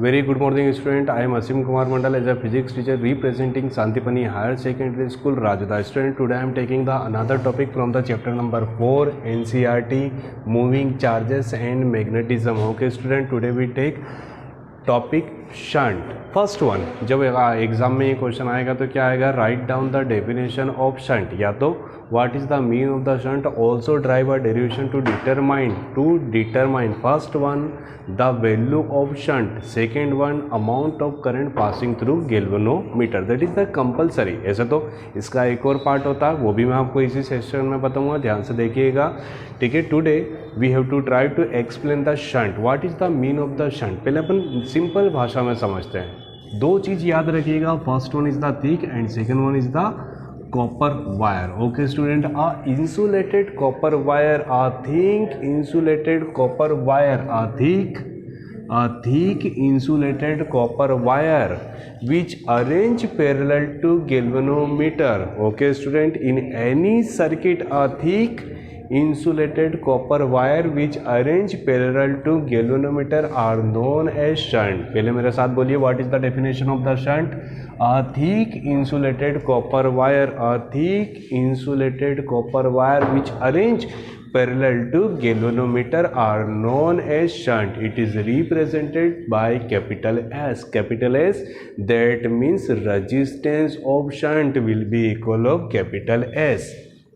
Very good morning, student. I am Asim Kumar Mandal as a physics teacher representing Santipani Higher Secondary School, Rajada. Student, today I am taking the another topic from the chapter number 4, NCERT, moving charges and magnetism. Okay, student. Today we take topic shunt. First one, जब exam में ये question आएगा तो क्या आएगा, write down the definition of shunt, या तो what is the mean of the shunt, also drive a derivation to determine first one the value of shunt, second one amount of current passing through galvanometer. That is the compulsory. ऐसे तो इसका एक और part होता है, वो भी मैं आपको इसी सेशन में बताऊंगा, ध्यान से देखिएगा. ठीक है, today we have to try to explain the shunt. What is the mean of the shunt, पहले अपन सिंपल भाषा में समझते हैं. दो चीज याद रखिएगा, first one is the thick and second one is the copper wire. Okay student, a insulated copper wire, a thick insulated copper wire, a thick insulated copper wire which arrange parallel to galvanometer. Okay student, in any circuit a thick insulated copper wire which arrange parallel to galvanometer are known as shunt. पहले मेरे साथ बोलिए, what is the definition of the shunt? A thick insulated copper wire, a thick insulated copper wire which arrange parallel to galvanometer are known as shunt. It is represented by capital S. Capital S, that means resistance of shunt will be equal of capital S.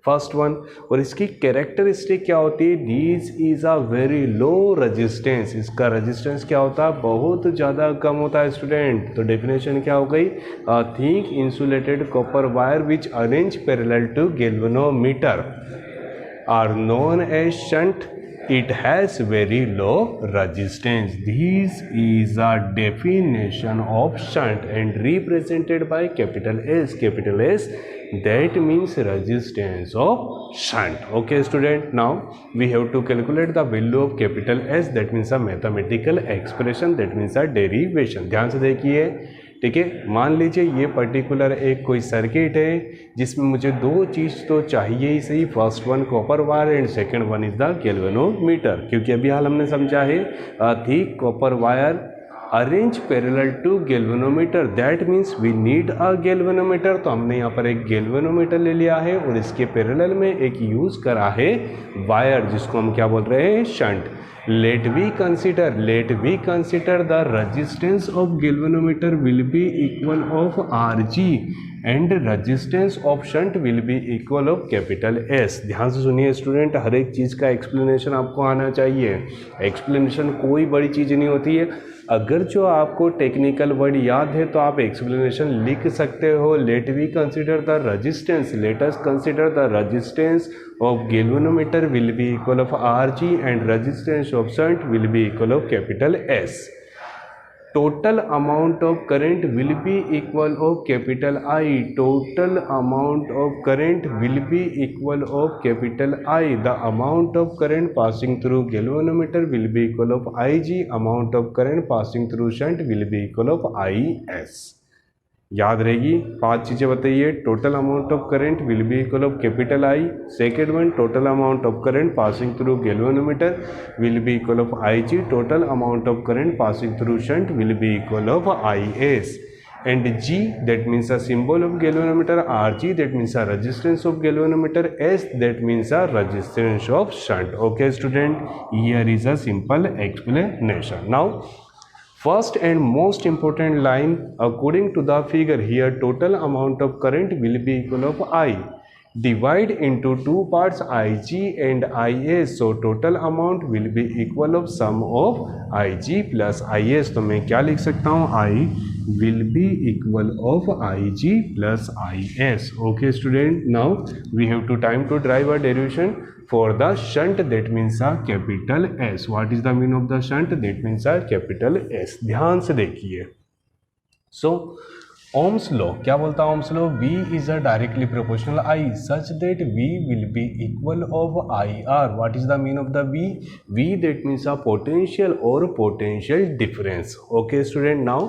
First one. और इसकी characteristic क्या होती है, this is a very low resistance. इसका resistance क्या होता है, बहुत ज़्यादा कम होता है स्टूडेंट. तो डेफिनेशन क्या हो गई, a thick insulated copper wire which arrange parallel to galvanometer are known as shunt. It has very low resistance. This is a definition of shunt and represented by capital S. Capital S, that means resistance of shunt. Okay student, now we have to calculate the value of capital S. That means a mathematical expression, that means a derivation. ध्यान से देखिए. ठीक है, मान लीजिए ये particular एक कोई सर्किट है जिसमें मुझे दो चीज़ तो चाहिए ही सही, first one copper wire and second one is the galvanometer. क्योंकि अभी हाल हमने समझा है thick copper wire arrange parallel to galvanometer, that means we need a galvanometer. तो हमने यहाँ पर एक गैल्वेनोमीटर ले लिया है और इसके पैरेलल में एक यूज करा है वायर, जिसको हम क्या बोल रहे हैं, shunt. let we consider the resistance of galvanometer will be equal of Rg and resistance of shunt will be equal of capital S. ध्यान से सुनिए स्टूडेंट, हर एक चीज़ का एक्सप्लेनेशन आपको आना चाहिए. एक्सप्लेनेशन कोई बड़ी चीज़ नहीं होती है. अगर जो आपको टेक्निकल वर्ड याद है तो आप एक्सप्लेनेशन लिख सकते हो. Let we consider the resistance, let us consider the resistance of galvanometer will be equal of Rg and resistance of shunt will be equal of capital S. Total amount of current will be equal of capital I. Total amount of current will be equal of capital I. The amount of current passing through galvanometer will be equal of Ig. Amount of current passing through shunt will be equal of Is. याद रहेगी. पांच चीज़ें बताइए. Total amount of current will be equal of capital I. Second one, total amount of current passing through galvanometer will be equal of I G. Total amount of current passing through shunt will be equal of I S. and G, that means a symbol of galvanometer, Rg, that means a resistance of galvanometer, S, that means a resistance of shunt. Okay student, here is a simple explanation. Now first and most important line, according to the figure here, total amount of current will be equal of I. Divide into two parts, Ig and Is. So total amount will be equal of sum of Ig plus Is. तो मैं क्या लिख सकता हूँ, I will be equal of Ig plus Is. Okay student, now we have to time to drive a derivation for the shunt, that means a capital S. What is the meaning of the shunt? That means a capital S. ध्यान से देखिए. So Ohm's law क्या बोलता है? Ohm's law, V is a directly proportional I such that V will be equal of IR. What is the meaning of the V? V, that means a potential or potential difference. Okay student, now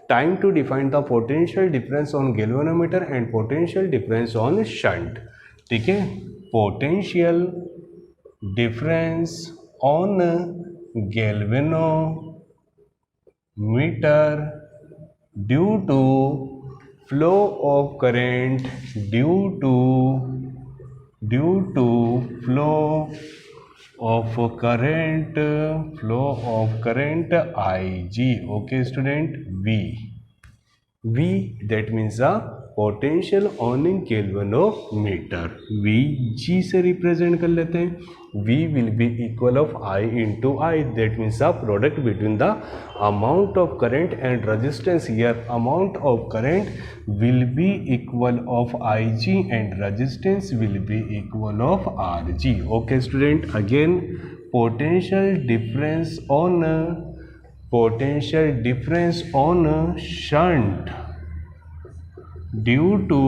time to define the potential difference on galvanometer and potential difference on shunt. ठीक है, potential difference on galvanometer meter due to flow of current due to flow of current Ig. Okay student, V that means the potential on galvanometer, Vg से represent कर लेते हैं. V will be equal of I into I, that means the product between the amount of current and resistance. Here amount of current will be equal of Ig and resistance will be equal of Rg. Okay student, again potential difference on shunt due to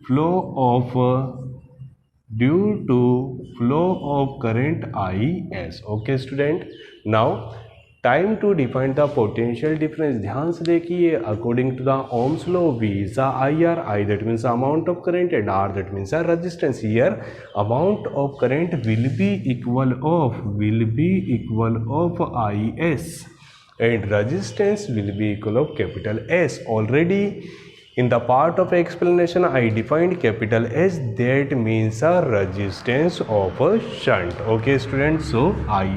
flow of current Is. Okay student, now time to define the potential difference. ध्यान से देखिए, according to the Ohm's law, V is the IR, I that means the amount of current and R that means the resistance. Here amount of current will be equal of Is and resistance will be equal of capital S. Already in the part of explanation I defined capital S, that means a resistance of a shunt. Okay students, so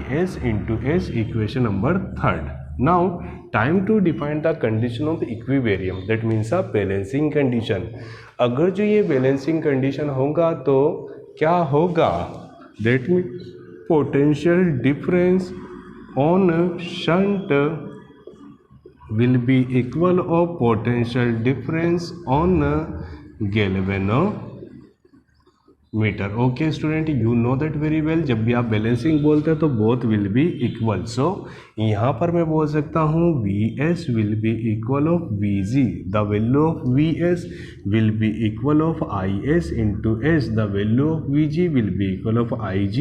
Is into S, equation number 3rd. Now time to define the condition of equilibrium, that means a balancing condition. अगर जो ये balancing condition होगा तो क्या होगा, that means potential difference on shunt will be equal of potential difference on galvanometer. Okay student, you know that very well. जब भी आप बैलेंसिंग बोलते हैं तो both will be equal. So यहाँ पर मैं बोल सकता हूँ Vs will be equal of Vg. The value of Vs will be equal of Is into S. The value of Vg will be equal of Ig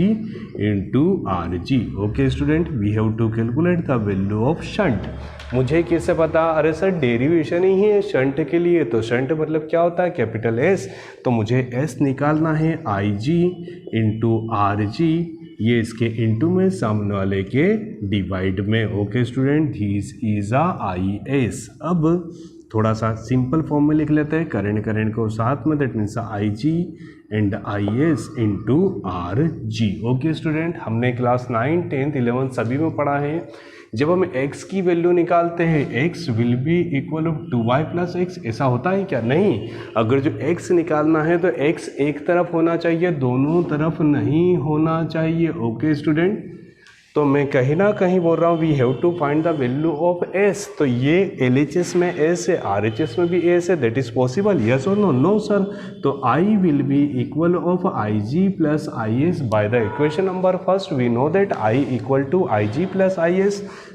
into Rg. Okay student, we have to calculate the value of shunt. मुझे कैसे पता, अरे sir derivation ही है shunt के लिए, तो shunt मतलब क्या होता है, कैपिटल एस. तो मुझे एस निकालना है आई जी इंटू आर जी, ये इसके इंटू में सामने वाले के डिवाइड में. Okay student, this is I S. अब थोड़ा सा सिंपल फॉर्म में लिख लेते हैं, करंट को साथ में, that means I G and I S into R G. Okay student, हमने क्लास 9, 10, 11 सभी में पढ़ा है. जब हम x की वैल्यू निकालते हैं x will be equal of 2y plus x, ऐसा होता है क्या? नहीं. अगर जो x निकालना है तो x एक तरफ होना चाहिए, दोनों तरफ नहीं होना चाहिए. ओके स्टूडेंट, तो मैं कहीं ना कहीं बोल रहा हूँ we have to find the value of s. तो ये LHS में s है, RHS में भी s है, दैट इज पॉसिबल, यस और नो? No sir. तो I will be equal of IG plus IS. By the equation number first we know that I equal to IG plus IS,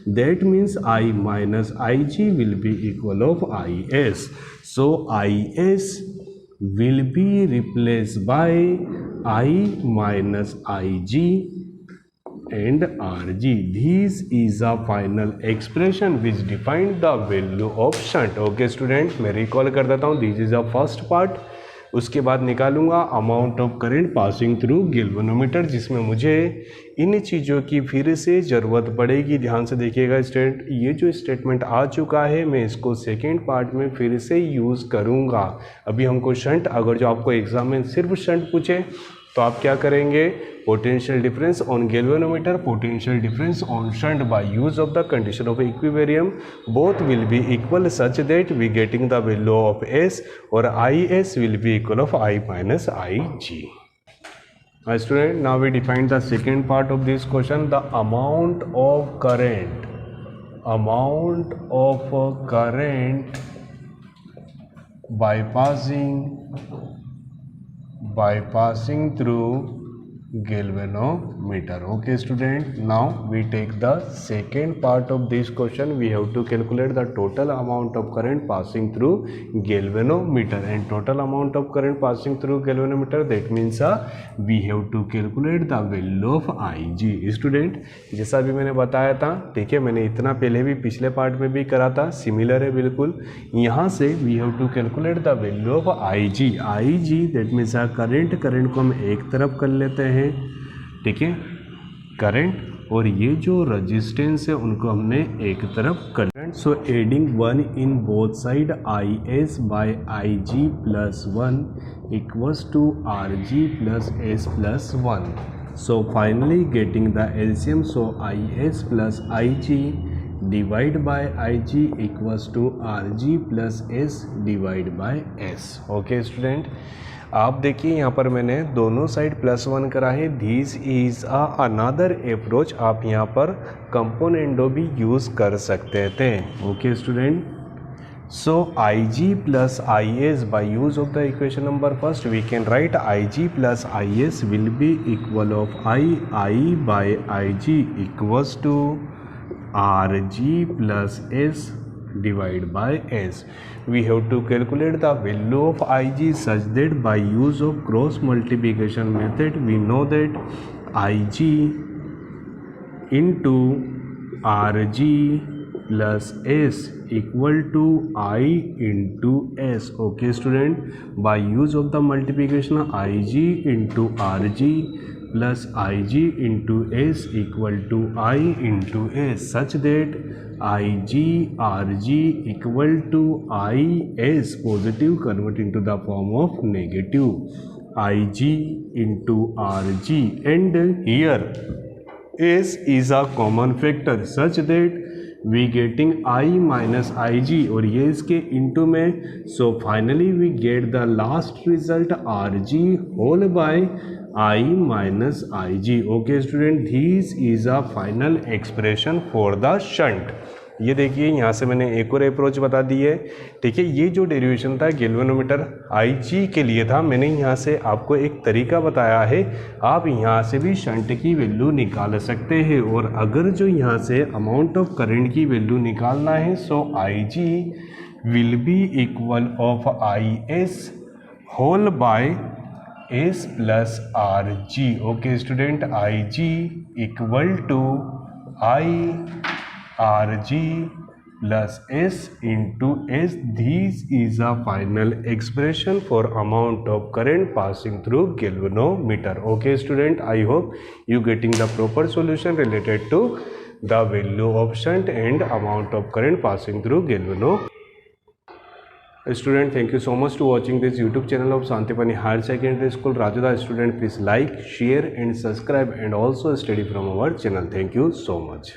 that means I minus IG will be equal of IS. So IS will be replace by I minus IG and Rg. This is a final expression which defines the value of shunt. Okay student, मैं recall कर देता हूँ. This is a first part. उसके बाद निकालूंगा amount of current passing through galvanometer, जिसमें मुझे इन चीज़ों की फिर से ज़रूरत पड़ेगी. ध्यान से देखिएगा स्टूडेंट, ये जो स्टेटमेंट आ चुका है मैं इसको सेकेंड पार्ट में फिर से यूज़ करूँगा. अभी हमको शंट, अगर जो आपको एग्जाम में सिर्फ शंट पूछे तो आप क्या करेंगे, potential difference on galvanometer, potential difference on shunt by use of the condition of equilibrium, both will be equal such that we getting the value of S और I S will be equal of I minus I G. Student, now we define the second part of this question, the amount of current bypassing through galvanometer. Okay student, now we take the second part of this question. We have to calculate the total amount of current passing through galvanometer, and total amount of current passing through galvanometer, that means we have to calculate the value of Ig. student, जैसा भी मैंने बताया था, ठीक है, मैंने इतना पहले भी पिछले पार्ट में भी करा था, सिमिलर है बिल्कुल. यहाँ से we have to calculate the value of Ig. that means current को हम एक तरफ कर लेते हैं, ठीक है, करंट, और ये जो रजिस्टेंस है उनको हमने एक तरफ कर। So adding 1 in both side I S by I G plus 1 equals to R G plus S plus 1. So finally getting the LCM, so IS plus IG divide by IG equals to RG plus S divide by S. Okay student, आप देखिए यहाँ पर मैंने दोनों side +1 करा है. This is another approach. आप यहाँ पर कंपोनेंडो भी यूज़ कर सकते थे. Okay student, so Ig plus Is by use of the equation number first we can write Ig plus Is will be equal of I by Ig equals to Rg plus S divided by S. We have to calculate the value of Ig such that by use of cross multiplication method we know that Ig into Rg plus S equal to I into S. Okay student, by use of the multiplication Ig into Rg plus Ig into S equal to I into S such that Ig Rg equal to Is positive convert into the form of negative Ig into Rg, and here S is a common factor such that we getting I minus Ig और ये इसके into में. So finally we get the last result Rg whole by I minus Ig. Okay student, this is a final expression for the shunt. ये देखिए यहाँ से मैंने एक और अप्रोच बता दी है. ठीक है, ये जो डेरिवेशन था गैल्वेनोमीटर Ig के लिए था, मैंने यहाँ से आपको एक तरीका बताया है. आप यहाँ से भी शंट की वैल्यू निकाल सकते हैं. और अगर जो यहाँ से अमाउंट ऑफ करंट की वैल्यू निकालना है, so Ig will be equal of Is whole by S plus Rg. Okay student, Ig equal to Rg plus S into S. This is a final expression for amount of current passing through galvanometer. Okay student, I hope you getting the proper solution related to the value of shunt and amount of current passing through galvanometer. Student, thank you so much to watching this YouTube channel of Santipani Higher Secondary School Rajoda. Student, please like, share and subscribe and also study from our channel. Thank you so much.